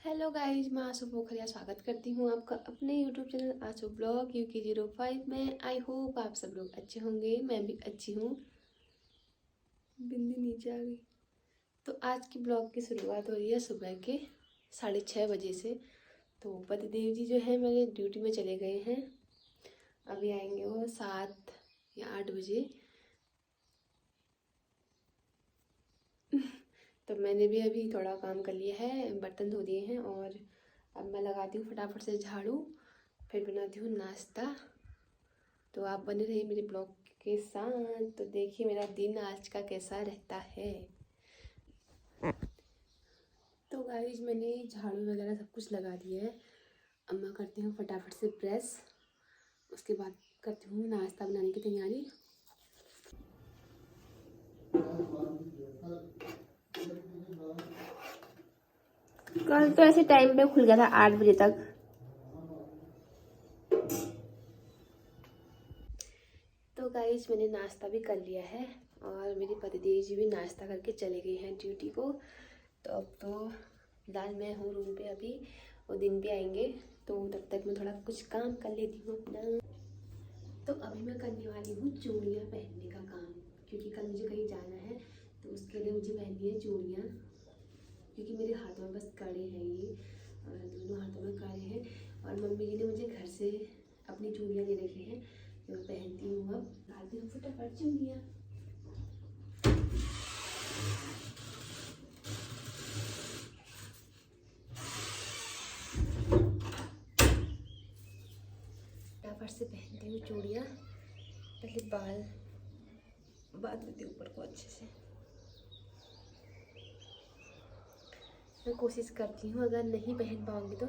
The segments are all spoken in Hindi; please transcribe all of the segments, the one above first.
हेलो गाइज, मैं आशु पोखरिया स्वागत करती हूँ आपका अपने यूट्यूब चैनल आशु ब्लॉग UK05 में। आई होप आप सब लोग अच्छे होंगे, मैं भी अच्छी हूँ। बिंदी नीचे आ गई। तो आज की ब्लॉग की शुरुआत हो रही है सुबह के 6:30 बजे से। तो पतिदेव जी जो है मेरे ड्यूटी में चले गए हैं। अभी आएंगे वो 7 या 8 बजे। तो मैंने भी अभी थोड़ा काम कर लिया है, बर्तन धो दिए हैं और अब मैं लगाती हूँ फटाफट से झाड़ू, फिर बनाती हूँ नाश्ता। तो आप बने रहिए मेरे ब्लॉग के साथ। तो देखिए मेरा दिन आज का कैसा रहता है। तो गाइस मैंने झाड़ू वगैरह सब कुछ लगा दिया है। अब मैं करती हूँ फटाफट से प्रेस, उसके बाद करती हूँ नाश्ता बनाने की तैयारी। कल तो ऐसे टाइम पे खुल गया था 8 बजे तक। तो गाइस मैंने नाश्ता भी कर लिया है और मेरी पतिदेव जी भी नाश्ता करके चले गए हैं ड्यूटी को। तो अब तो फिलहाल मैं हूँ रूम पे, अभी वो दिन पे आएंगे तो तब तक मैं थोड़ा कुछ काम कर लेती हूँ अपना। तो अभी मैं करने वाली हूँ चूड़ियाँ पहनने का काम, क्योंकि कल मुझे कहीं जाना है तो उसके लिए मुझे पहननी है चूड़ियाँ। क्योंकि मेरे हाथों में बस कड़े हैं, ये दोनों हाथों में कड़े हैं और मम्मी जी ने मुझे घर से अपनी चूड़ियाँ दे रखी हैं जो मैं पहनती हूँ। अब डालती हूँ फटाफट चूड़ियाँ। फटाफट से पहनती हूँ चूड़ियाँ, पहले बाल बांध देती हूँ ऊपर को अच्छे से। मैं कोशिश करती हूँ अगर नहीं पहन पाऊँगी तो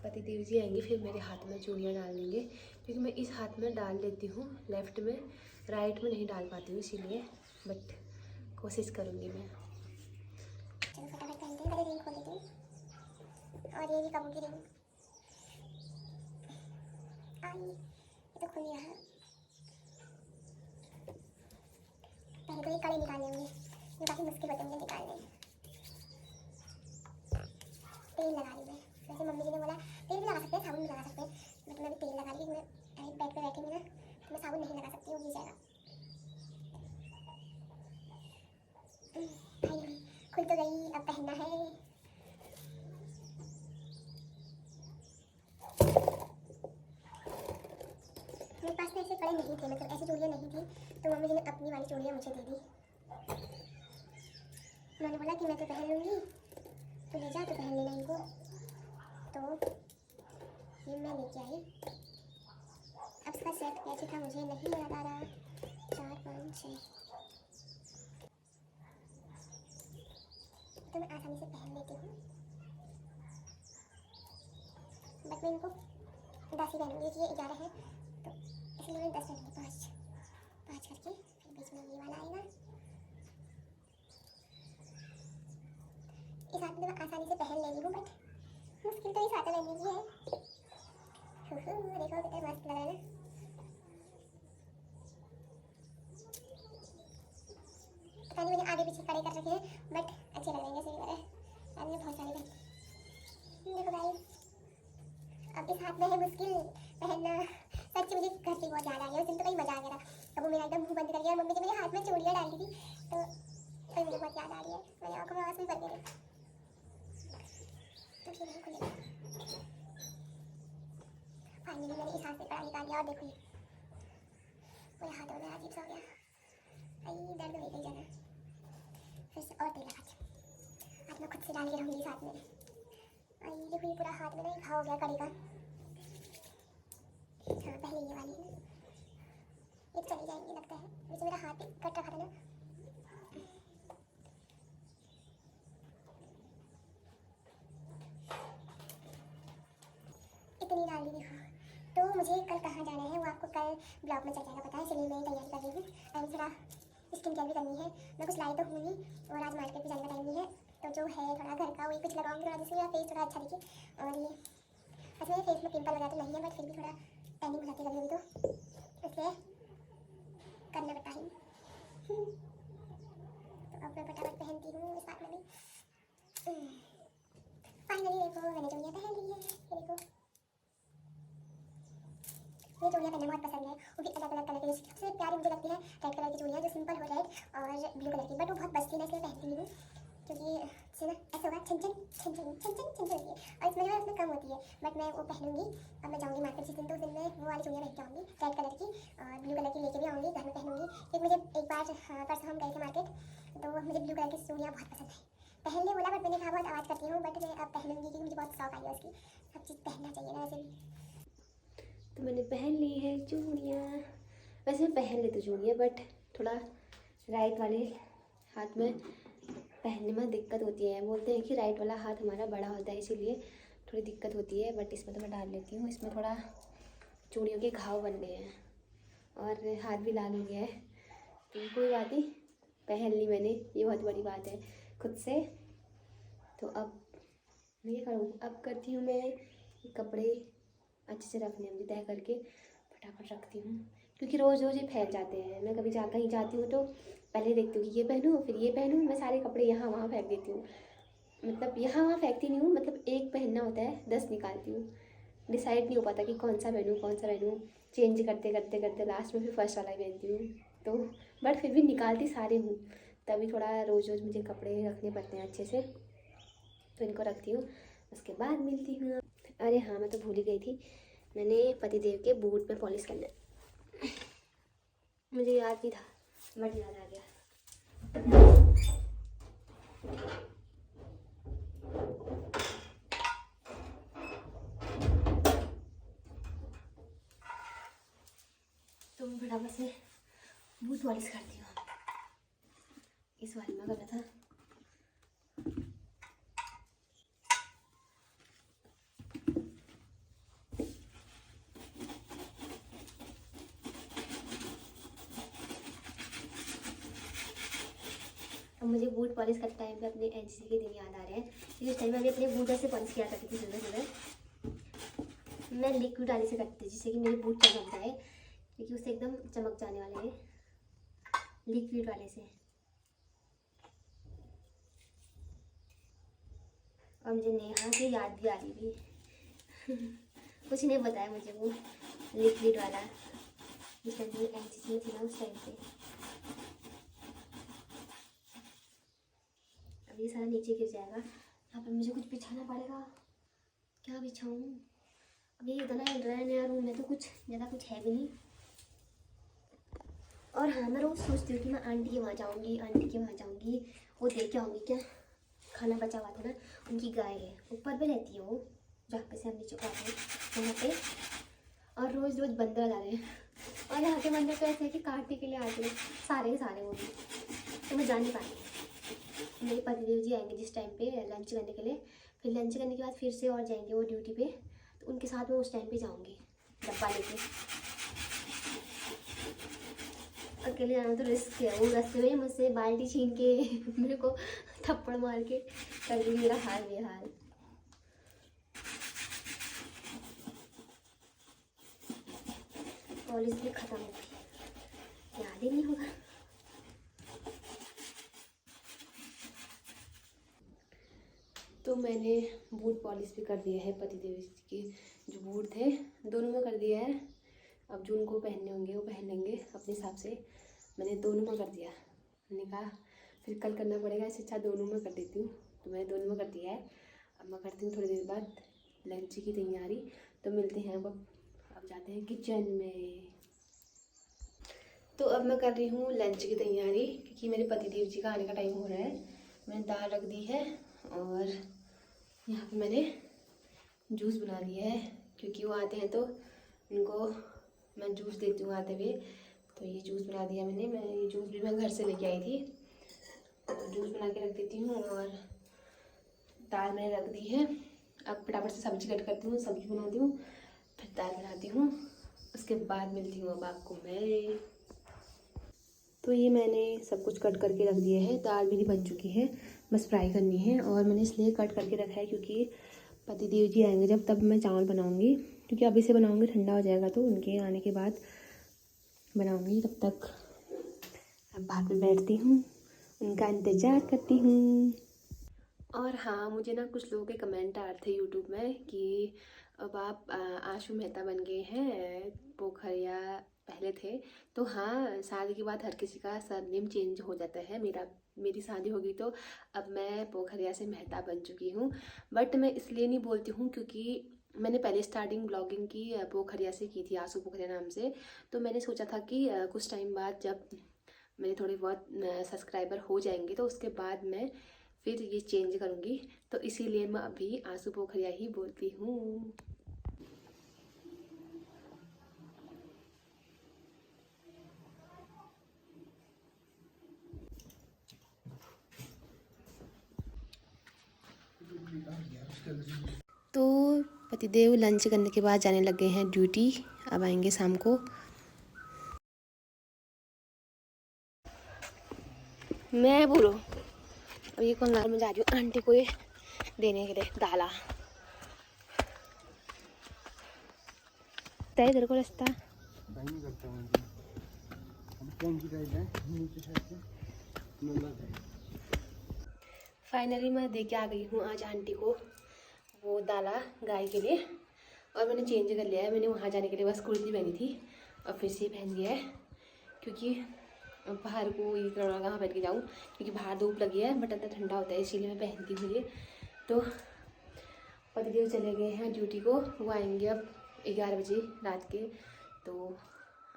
पतिदेव जी आएंगे फिर मेरे हाथ में चूड़ियाँ डाल देंगे, क्योंकि मैं इस हाथ में डाल लेती हूँ, लेफ्ट में, राइट में नहीं डाल पाती हूँ, इसीलिए बट कोशिश करूँगी मैं। चलो फटाफट पहनते हैं, पहले रिंग खोल देती हूँ। और ये भी कबूल की रिंग आई, ये तो खुल गया है। पहले तो ये कड़े निकालने होंगे, ये काफ़ी मुश्किल होते हैं मुझे निकालने। तेल लगा ली मैं, वैसे मम्मी जी ने बोला तेल भी लगा सकते हैं, साबुन भी लगा सकते हैं, बट मैं भी तेल लगा ली क्योंकि मैं बेड पे बैठूंगी ना तो मैं साबुन नहीं लगा सकती, वो गिर जाएगा। फाइनली खुल तो गई, अब पहनना है। मेरे पास में ऐसे कड़े नहीं थे, मतलब ऐसी चूड़ियाँ नहीं थी, तो मम्मी जी ने अपनी वाली चूड़ियाँ मुझे दे दी। उन्होंने बोला कि मैं तो पहन लूँगी, तो ले जा, तो पहन लेना इनको। तो ये मैं लेके आई। अब इसका सेट कैसे था मुझे नहीं याद आ रहा। 4 5 6 तो मैं आसानी से पहन लेती हूँ, बट मैं इनको 10 ही पहनूँगी क्योंकि ये 11 है, तो इसलिए मैं 10 पहनूँगी। 5 करके फिर बीच में ये वाला आएगा। इस हाथ में मैं आसानी से पहन ले रही हूँ, बट मुश्किल तो इस हाथ में पहनने की है। देखो कितना मस्त लग रहा है ना। पता नहीं मैंने आगे पीछे खड़े कर रखे हैं, बट अच्छे लग रहे हैं जैसे भी लग रहा है। मैंने बहुत सारे पहने। देखो गाइस, अब इस हाथ में है मुश्किल पहनना। सच मुझे घर की बहुत याद आ गई, उस दिन तो कहीं मजा आ गया था। अब वो मेरा एकदम मुंह बंद कर गया, मम्मी जी मेरे हाथ में चूड़ियाँ डाल दी थी, तो मुझे बहुत याद आ रही है। मेरी आंखों में आंसू भर गए। तो फिर नहीं खुलेगा। फाइनली मैंने इस हाथ से कड़ा निकाल लिया और देखो मेरे हाथों में अजीब सा हो गया। आई दर्द हो गई ज़्यादा। फिर से और तेल लगा, आज मैं खुद से डाल के रहूँगी इस हाथ में। आई देखो ये पूरा हाथ में ना घाव हो गया कड़ी का। हाँ पहले ये वाली है, ये चली जाएंगी लगता है, वैसे मेरा हाथ कट रखा था ना। इतनी डाल दी देखो। तो मुझे कल कहाँ जाना है वो आपको कल ब्लॉग में चल जाएगा पता है, इसलिए मैं तैयारी कर रही हूँ। एंड थोड़ा स्किन केयर भी करनी है। मैं कुछ लाई तो हूँ नहीं और आज मार्केट भी जाने का टाइम नहीं है, तो जो है थोड़ा घर का वही कुछ लगाऊंगी थोड़ा, जिससे मेरा फेस थोड़ा अच्छा दिखे। और ये वैसे मेरे फेस में पिंपल वगैरह तो नहीं है, बट फिर भी थोड़ा टैनिंग हो जाती है कभी कभी, तो इसलिए करना पड़ता है। तो अब मैं फटाफट पहनती हूँ इस बात में भी। फाइनली देखो मैंने चूड़ियाँ पहन ली है, ये देखो। मुझे चूड़ियाँ पहनना बहुत पसंद है, वो भी अलग अलग कलर की। सबसे प्यारी मुझे लगती है रेड कलर की चूड़ियाँ, जो सिंपल हो रेड और ब्लू कलर की, बट वो बहुत बचती है ना, इसलिए पहनती नहीं हूँ, क्योंकि इससे ना ऐसा होगा छन छन छन छन छन छन छन होती है, और इसमें जो है इसमें कम होती है। बट मैं वो पहनूंगी। अब मैं जाऊँगी मार्केट जिस दिन, तो उस दिन मैं वो वाली चूड़ियाँ पहन के आऊँगी, रेड कलर की और ब्लू कलर की लेके भी आऊँगी, घर में पहनूंगी। क्योंकि मुझे एक बार परसों हम गए थे मार्केट, तो मुझे ब्लू कलर की चूड़ियाँ बहुत पसंद है। पहनने बोला, बट मैंने कहा बहुत आवाज़ करती हूँ, बट मैं अब पहनूंगी क्योंकि मुझे बहुत शौक आई है उसकी। सब चीज़ पहनना चाहिए ना वैसे भी। तो मैंने पहन ली है चूड़ियाँ। वैसे मैं पहन लेती चूड़ियाँ, बट थोड़ा राइट वाले हाथ में पहनने में दिक्कत होती है। बोलते हैं कि राइट वाला हाथ हमारा बड़ा होता है, इसीलिए थोड़ी दिक्कत होती है। बट इसमें तो मैं डाल लेती हूँ। इसमें थोड़ा चूड़ियों के घाव बन गए हैं और हाथ भी लाल हो गया है, तो कोई बात नहीं, पहन ली मैंने, ये बहुत बड़ी बात है खुद से। तो अब मैं क्या करूँ, अब करती हूँ मैं कपड़े अच्छे से रखने में तय करके फटाफट रखती हूँ, क्योंकि रोज़ रोज़ ये फैल जाते हैं। मैं कभी कहीं जाती हूँ तो पहले देखती हूँ कि ये पहनूँ, फिर ये पहनूँ। मैं सारे कपड़े यहाँ वहाँ फेंक देती हूँ। मतलब यहाँ वहाँ फेंकती नहीं हूँ, मतलब एक पहनना होता है 10 निकालती हूँ। डिसाइड नहीं हो पाता कि कौन सा पहनूँ कौन सा पहनूँ। चेंज करते करते करते लास्ट में फिर फर्स्ट वाला ही पहनती हूँ। तो बट फिर भी निकालती सारे हूँ, तभी थोड़ा रोज़ रोज़ मुझे कपड़े रखने पड़ते हैं अच्छे से, तो इनको रखती हूँ। उसके बाद मिलती हूँ। अरे हाँ, मैं तो भूल ही गई थी, मैंने पतिदेव के बूट पे पॉलिश करना है। मुझे याद नहीं था, बट याद आ गया। तो मैं फटाफट से बूट पॉलिश करती हूँ। इस वाले में करना था। अब मुझे बूट पॉलिश करते टाइम पे अपने एनसीसी के दिन याद आ रहे हैं, क्योंकि उस टाइम में अभी अपने बूट ऐसे पॉलिश किया करती थी सुबह सुबह। मैं लिक्विड वाले से करती थी, जिससे कि मेरे बूट चमक जाए, क्योंकि उससे एकदम चमक जाने वाले हैं लिक्विड वाले से। और मुझे नेहा से याद भी आ रही थी। कुछ नहीं बताया मुझे वो लिक्विड वाला, जिस टाइम में एनसीसी में थी ना, उस टाइम पे। अब ये सारा नीचे गिर जाएगा, यहाँ पर मुझे कुछ बिछाना पड़ेगा। क्या बिछाऊँ? अब ये इतना नया रूम में तो कुछ ज़्यादा कुछ है भी नहीं। और हाँ, मैं रोज़ सोचती हूँ कि मैं आंटी के वहाँ जाऊँगी, आंटी के वहाँ जाऊँगी, वो दे के आऊँगी। क्या खाना बचा हुआ था ना, उनकी गाय है, ऊपर पे रहती है वो, जहाँ पे से हम नीचे को आते हैं वहाँ पे। और रोज़ रोज़ बंदर आ रहे हैं, और यहाँ के बंदर तो ऐसे है कि काटने के लिए आते हैं सारे वो भी, तो मैं जा नहीं पाती। मेरे पतिदेव जी आएंगे जिस टाइम पे लंच करने के लिए, फिर लंच करने के बाद फिर से और जाएंगे वो ड्यूटी पे, तो उनके साथ मैं उस टाइम पे जाऊँगी डब्बा लेके। अकेले जाना तो रिस्क है। वो रास्ते में मुझसे बाल्टी छीन के मेरे को थप्पड़ मार के कर दी मेरा हाल बेहाल। कॉलेज भी खत्म हो गई, याद ही नहीं होगा। तो मैंने बूट पॉलिश भी कर दिया है, पतिदेव के जो बूट थे दोनों में कर दिया है। अब जो उनको पहनने होंगे वो पहन लेंगे अपने हिसाब से। मैंने दोनों में कर दिया, मैंने कहा फिर कल करना पड़ेगा, इससे अच्छा दोनों में कर देती हूँ, तो मैंने दोनों में कर दिया है। अब मैं करती हूँ थोड़ी देर बाद लंच की तैयारी, तो मिलते हैं। अब जाते हैं किचन में। तो अब मैं कर रही हूँ लंच की तैयारी, क्योंकि मेरे पतिदेव जी का आने का टाइम हो रहा है। मैंने दाल रख दी है और यहाँ पे मैंने जूस बना लिया है, क्योंकि वो आते हैं तो उनको मैं जूस देती हूँ आते हुए। तो ये जूस बना दिया मैंने। ये जूस भी मैं घर से लेके आई थी, तो जूस बना के रख देती हूँ। और दाल मैंने रख दी है। अब फटाफट से सब्जी कट करती हूँ, सब्जी बनाती हूँ, फिर दाल बनाती हूँ। उसके बाद मिलती हूँ अब आपको मैं। तो ये मैंने सब कुछ कट करके रख दिया है। दाल मेरी बन चुकी है, बस फ्राई करनी है। और मैंने इसलिए कट करके रखा है क्योंकि पतिदेव जी आएंगे जब, तब मैं चावल बनाऊँगी, क्योंकि अभी से बनाऊँगी ठंडा हो जाएगा, तो उनके आने के बाद बनाऊँगी। तब तक अब बाहर में बैठती हूँ, उनका इंतज़ार करती हूँ। और हाँ, मुझे ना कुछ लोगों के कमेंट आ रहे थे यूट्यूब में कि अब आप आशु मेहता बन गए हैं, पोखरिया पहले थे। तो हाँ, शादी के बाद हर किसी का सरनेम चेंज हो जाता है। मेरी शादी होगी तो अब मैं पोखरिया से मेहता बन चुकी हूँ। बट मैं इसलिए नहीं बोलती हूँ क्योंकि मैंने पहले स्टार्टिंग ब्लॉगिंग की पोखरिया से की थी, आशु पोखरिया नाम से। तो मैंने सोचा था कि कुछ टाइम बाद जब मेरे थोड़े बहुत सब्सक्राइबर हो जाएंगे तो उसके बाद मैं फिर ये चेंज करूँगी। तो इसीलिए मैं अभी आशु पोखरिया ही बोलती हूँ। तो पतिदेव लंच करने के बाद जाने लगे हैं ड्यूटी, अब आएंगे शाम को। मैं बोलो अब ये कंगाल में जा रही हूँ आंटी को ये देने के लिए दाला। तय इधर को रास्ता फाइनली मैं दे के आ गई हूँ आज आंटी को वो दाला गाय के लिए। और मैंने चेंज कर लिया है, मैंने वहाँ जाने के लिए बस कुर्ती पहनी थी और फिर से पहन लिया है क्योंकि बाहर को ये कहाँ पहन के जाऊँ, क्योंकि बाहर धूप लगी है बट अंदर ठंडा होता है इसीलिए मैं पहनती हूँ ये। तो पतिदेव चले गए हैं ड्यूटी को, वो आएंगे अब 11 बजे रात के। तो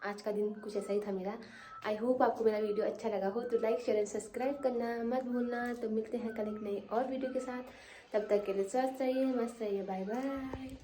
आज का दिन कुछ ऐसा ही था मेरा। आई होप आपको मेरा वीडियो अच्छा लगा हो, तो लाइक शेयर एंड सब्सक्राइब करना मत भूलना। तो मिलते हैं कल एक नई और वीडियो के साथ, तब तक के लिए स्वस्थ रहिए, मस्त रहिए, बाय बाय।